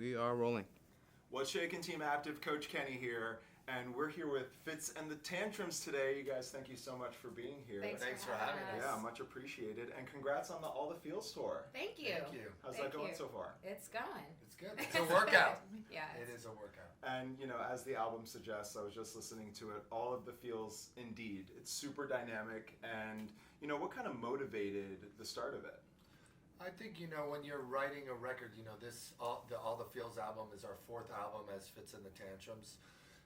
We are rolling. What's shaking, Team Aaptiv? Coach Kenny here, and we're here with Fitz and the Tantrums today. You guys, thank you so much for being here. Thanks for having us. Yeah, much appreciated, and congrats on the All the Feels tour. Thank you. Thank you. How's that going so far? It's going. It's good. It's a workout. Yeah. It is a workout. And you know, as the album suggests, I was just listening to it. All of the feels, indeed. It's super dynamic, and you know, what kind of motivated the start of it? I think, when you're writing a record, this All the Feels album is our fourth album as Fitz and the Tantrums.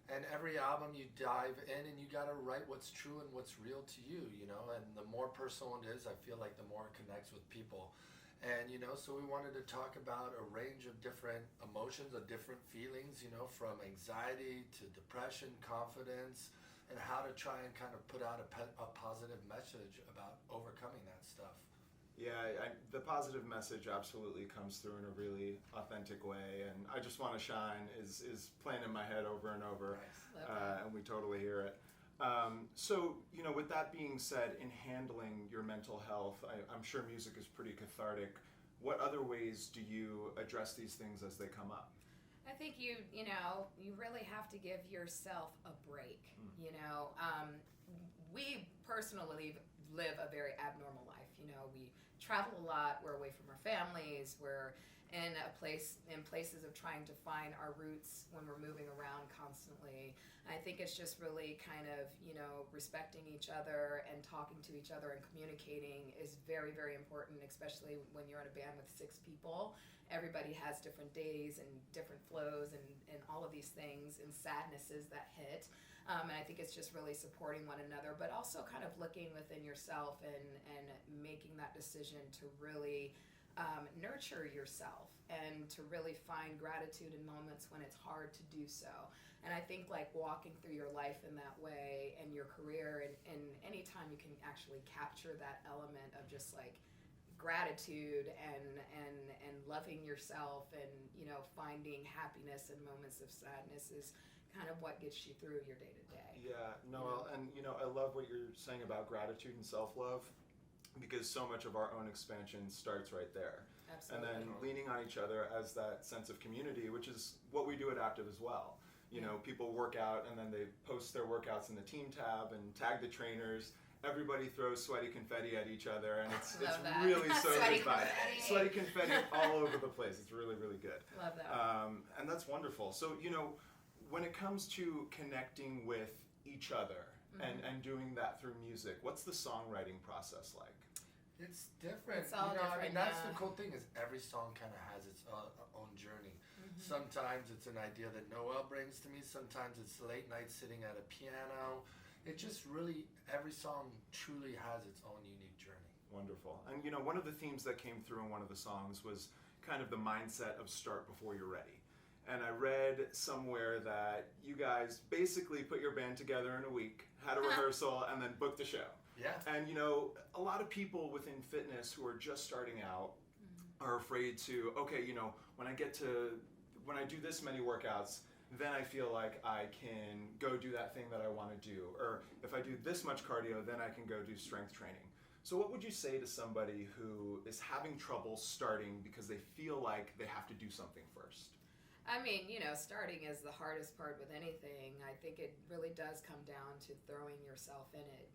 And every album you dive in and you gotta write what's true and what's real to you, and the more personal it is, I feel like the more it connects with people. And, so we wanted to talk about a range of different emotions, of different feelings, from anxiety to depression, confidence, and how to try and kind of put out a positive message about overcoming that stuff. Yeah, the positive message absolutely comes through in a really authentic way, and I Just Want to Shine is playing in my head over and over, Nice. and we totally hear it. So, with that being said, in handling your mental health, I'm sure music is pretty cathartic. What other ways do you address these things as they come up? I think you really have to give yourself a break. We personally live a very abnormal life. We travel a lot. We're away from our families. We're in places of trying to find our roots when we're moving around constantly. And I think it's just really kind of, respecting each other and talking to each other and communicating is very, very important, especially when you're in a band with 6 people. Everybody has different days and different flows and all of these things and sadnesses that hit. And I think it's just really supporting one another, but also kind of looking within yourself and making that decision to really nurture yourself and to really find gratitude in moments when it's hard to do so. And I think like walking through your life in that way and your career and anytime you can actually capture that element of just like gratitude and loving yourself and finding happiness in moments of sadness is kind of what gets you through your day to day. Yeah, Noel, and I love what you're saying about gratitude and self-love, because so much of our own expansion starts right there. Absolutely. And then leaning on each other as that sense of community, which is what we do at Aaptiv as well. People work out and then they post their workouts in the team tab and tag the trainers. Everybody throws sweaty confetti at each other, and it's really so Sweaty inspiring. confetti. Sweaty confetti all over the place. It's really, really good. Love that. And that's wonderful. So, when it comes to connecting with each other and doing that through music, what's the songwriting process like? It's different. It's all different, that's yeah. the cool thing is every song kind of has its own journey. Sometimes it's an idea that Noel brings to me. Sometimes it's late night sitting at a piano. It just really, every song truly has its own unique journey. Wonderful. And one of the themes that came through in one of the songs was kind of the mindset of start before you're ready. And I read somewhere that you guys basically put your band together in a week, had a rehearsal, and then booked a show. Yeah. And a lot of people within fitness who are just starting out are afraid to, when I do this many workouts, then I feel like I can go do that thing that I want to do. Or if I do this much cardio, then I can go do strength training. So what would you say to somebody who is having trouble starting because they feel like they have to do something first? I mean, starting is the hardest part with anything. I think it really does come down to throwing yourself in it,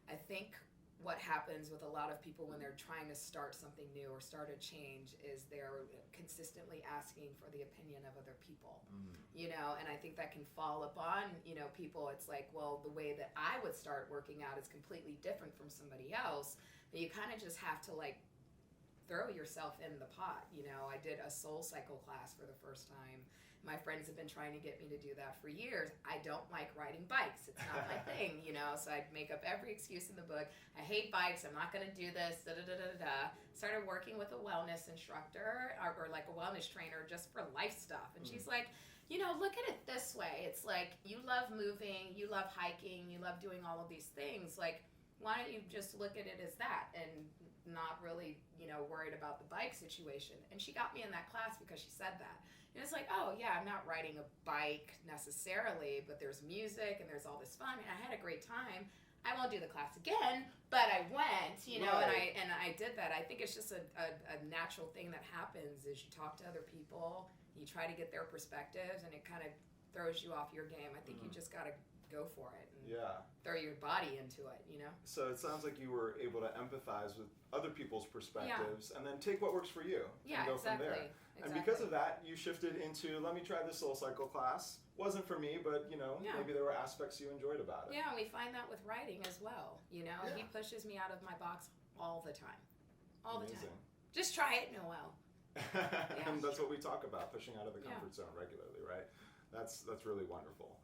I think what happens with a lot of people when they're trying to start something new or start a change is they're consistently asking for the opinion of other people, and I think that can fall upon, people. It's like, well, the way that I would start working out is completely different from somebody else, but you kind of just have to throw yourself in the pot. I did a soul cycle class for the first time. My friends have been trying to get me to do that for years. I don't like riding bikes. It's not my thing, so I'd make up every excuse in the book. I hate bikes. I'm not going to do this, da-da-da-da-da. Started working with a wellness instructor or like a wellness trainer just for life stuff. And she's like, look at it this way. It's like, you love moving, you love hiking, you love doing all of these things. Why don't you just look at it as that and not really, worried about the bike situation? And she got me in that class because she said that. And it's like, oh yeah, I'm not riding a bike necessarily, but there's music and there's all this fun and I had a great time. I won't do the class again, but I went, you know, Right. and I did that. I think it's just a natural thing that happens is you talk to other people, you try to get their perspectives, and it kind of throws you off your game. I think you just got to go for it and throw your body into it, you know? So it sounds like you were able to empathize with other people's perspectives and then take what works for you and go from there. And because of that, you shifted into, let me try this Soul Cycle class. Wasn't for me, but, you know, maybe there were aspects you enjoyed about it. Yeah, and we find that with writing as well, you know? Yeah. He pushes me out of my box all the time. All the Amazing. time. Just try it, Noelle. And that's what we talk about, pushing out of the comfort zone regularly, right? That's really wonderful.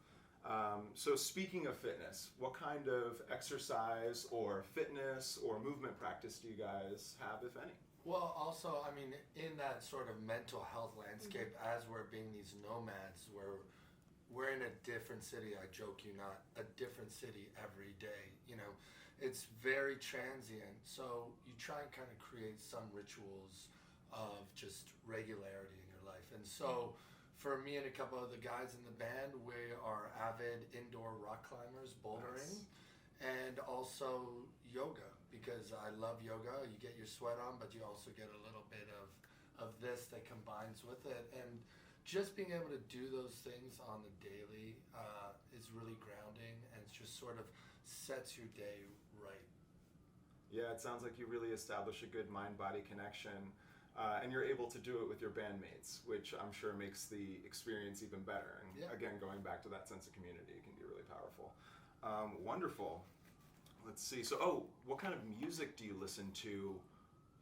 So speaking of fitness, what kind of exercise or fitness or movement practice do you guys have, if any? Well, also, I mean, in that sort of mental health landscape, as we're being these nomads, we're in a different city, I joke you not, a different city every day, you know. It's very transient, so you try and kind of create some rituals of just regularity in your life. And so for me and a couple of the guys in the band, we are avid indoor rock climbers, bouldering, and also yoga, because I love yoga. You get your sweat on, but you also get a little bit of this that combines with it. And just being able to do those things on the daily is really grounding, and it just sort of sets your day right. Yeah, it sounds like you really establish a good mind-body connection, and you're able to do it with your bandmates, which I'm sure makes the experience even better. And again, going back to that sense of community, it can be really powerful. Wonderful. Let's see. So, what kind of music do you listen to,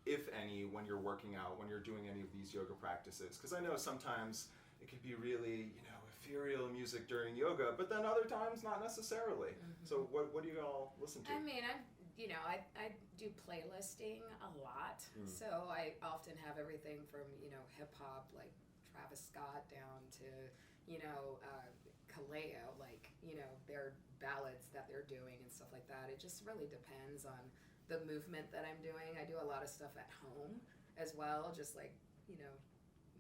if any, when you're working out, when you're doing any of these yoga practices? Because I know sometimes it can be really, you know, ethereal music during yoga, but then other times not necessarily. So what do you all listen to? I mean, I do playlisting a lot. So I often have everything from, you know, hip hop like Travis Scott down to, you know, Kaleo, like, you know, their ballads that they're doing and stuff like that. It just really depends on the movement that I'm doing. I do a lot of stuff at home as well, just like, you know,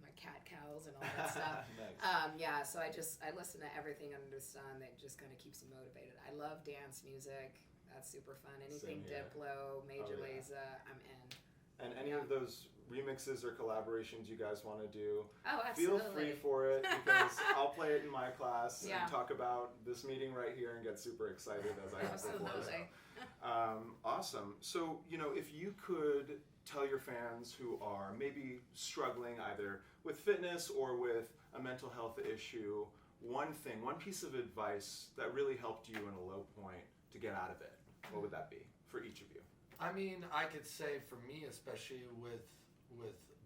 my cat cows and all that stuff. Nice. So I listen to everything under the sun that just kind of keeps me motivated. I love dance music. That's super fun. Anything Diplo, Major Lazer, I'm in. And any of those remixes or collaborations you guys want to do, absolutely. feel free for it, because I'll play it in my class and talk about this meeting right here and get super excited as I have before. Absolutely. Awesome. So, you know, if you could tell your fans who are maybe struggling either with fitness or with a mental health issue, one piece of advice that really helped you in a low point to get out of it, what would that be for each of you? I mean, I could say for me, especially with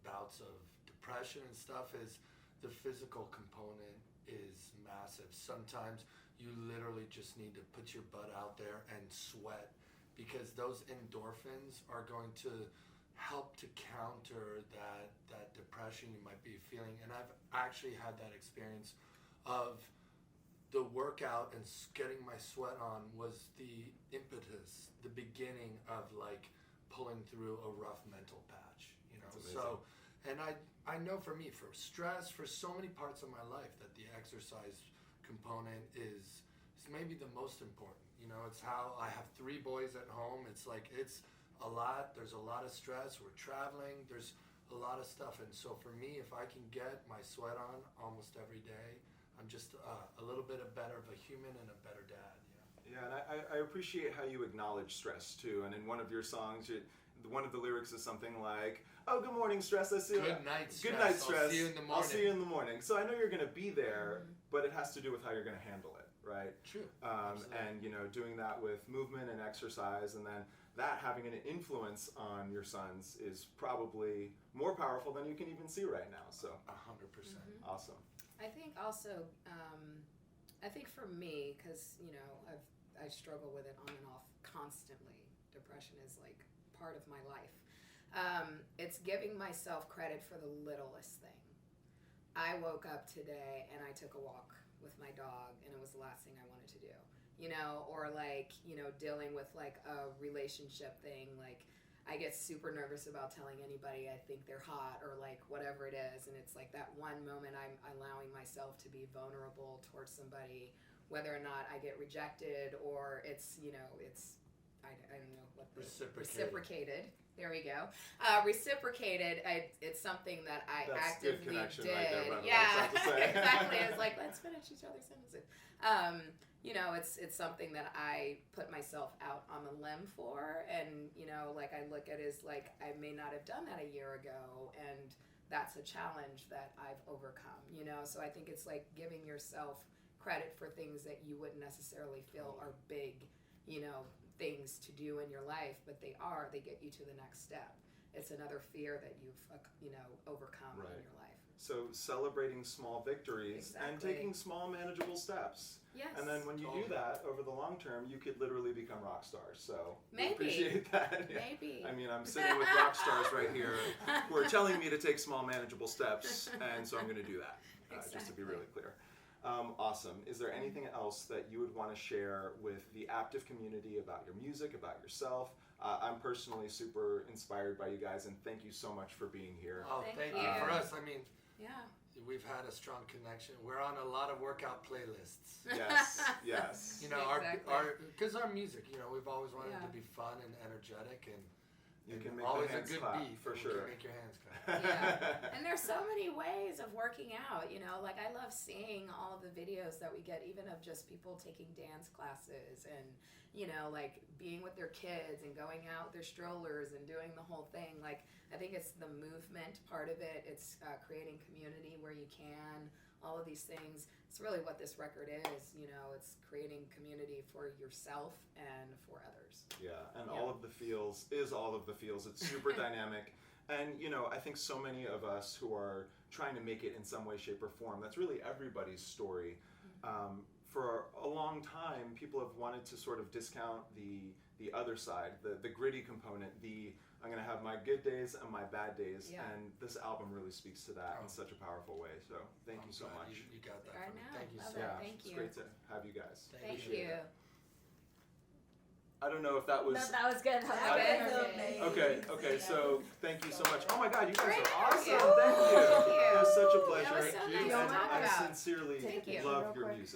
bouts of depression and stuff, is the physical component is massive. Sometimes you literally just need to put your butt out there and sweat, because those endorphins are going to help to counter that depression you might be feeling. And I've actually had that experience of the workout and getting my sweat on was the impetus, the beginning of like pulling through a rough mental patch, you know. So, and I know for me, for stress, for so many parts of my life, that the exercise component is maybe the most important. You know, it's how I have 3 boys at home. It's like, it's a lot. There's a lot of stress. We're traveling. There's a lot of stuff. And so for me, if I can get my sweat on almost every day, I'm just a little bit better of a human and a better dad. Yeah, and I appreciate how you acknowledge stress too. And in one of your songs, one of the lyrics is something like, "Oh, good morning, stress. I see you. Good night, stress. Good night, stress. I'll see you in the morning. I'll see you in the morning." So I know you're going to be there, but it has to do with how you're going to handle it, right? True. And you know, doing that with movement and exercise, and then that having an influence on your sons is probably more powerful than you can even see right now. So 100%. Awesome. I think also, I think for me, because, you know, I struggle with it on and off constantly. Depression is like part of my life. It's giving myself credit for the littlest thing. I woke up today and I took a walk with my dog, and it was the last thing I wanted to do. You know, or like, you know, dealing with like a relationship thing, like I get super nervous about telling anybody I think they're hot or like whatever it is, and it's like that one moment I'm allowing myself to be vulnerable towards somebody, whether or not I get rejected or it's, you know, it's, I don't know what the reciprocated. There we go. Reciprocated. It's something that I That's actively good connection did. right there, by the way, Yeah, it's not to say. exactly. It's like, let's finish each other's sentences. You know, it's something that I put myself out on the limb for, and you know, like I look at it as like I may not have done that a year ago, and that's a challenge that I've overcome. You know, so I think it's like giving yourself credit for things that you wouldn't necessarily feel are big, you know, things to do in your life, but they get you to the next step. It's another fear that you've, you know, overcome in your life. So celebrating small victories and taking small manageable steps. Yes. And then when you do that over the long term, you could literally become rock stars. So we Maybe. appreciate that. Yeah. Maybe. I mean, I'm sitting with rock stars right here who are telling me to take small manageable steps, and so I'm going to do that, just to be really clear. Awesome. Is there anything else that you would want to share with the Aaptiv community about your music, about yourself? I'm personally super inspired by you guys, and thank you so much for being here. Oh, thank you. For us, I mean, yeah, we've had a strong connection. We're on a lot of workout playlists. Yes, yes. You know, because our music, you know, we've always wanted to be fun and energetic, and you can make always the hands a good clap, beat for sure. You can make your hands clap. Yeah. And there's so many ways of working out, you know, like I love seeing all of the videos that we get, even of just people taking dance classes and, you know, like being with their kids and going out with their strollers and doing the whole thing. Like, I think it's the movement part of it. It's creating community where you can, all of these things. It's really what this record is, you know, it's creating community for yourself and for others. Yeah, and all of the feels is all of the feels. It's super dynamic. And, you know, I think so many of us who are trying to make it in some way, shape, or form, that's really everybody's story. For a long time, people have wanted to sort of discount the other side, the gritty component, I'm going to have my good days and my bad days. Yeah. And this album really speaks to that in such a powerful way. So thank you so much. You got that. I know. Thank you Love so it. much. Thank you. It's great to have you guys. Thank you. I don't know if that was... No, that was good. Okay, so thank you so much. Oh my God, you guys Great. are awesome. Thank you. Thank you. It was such a That pleasure. was so nice to And talk I about. sincerely Thank you. love Real your quick. music.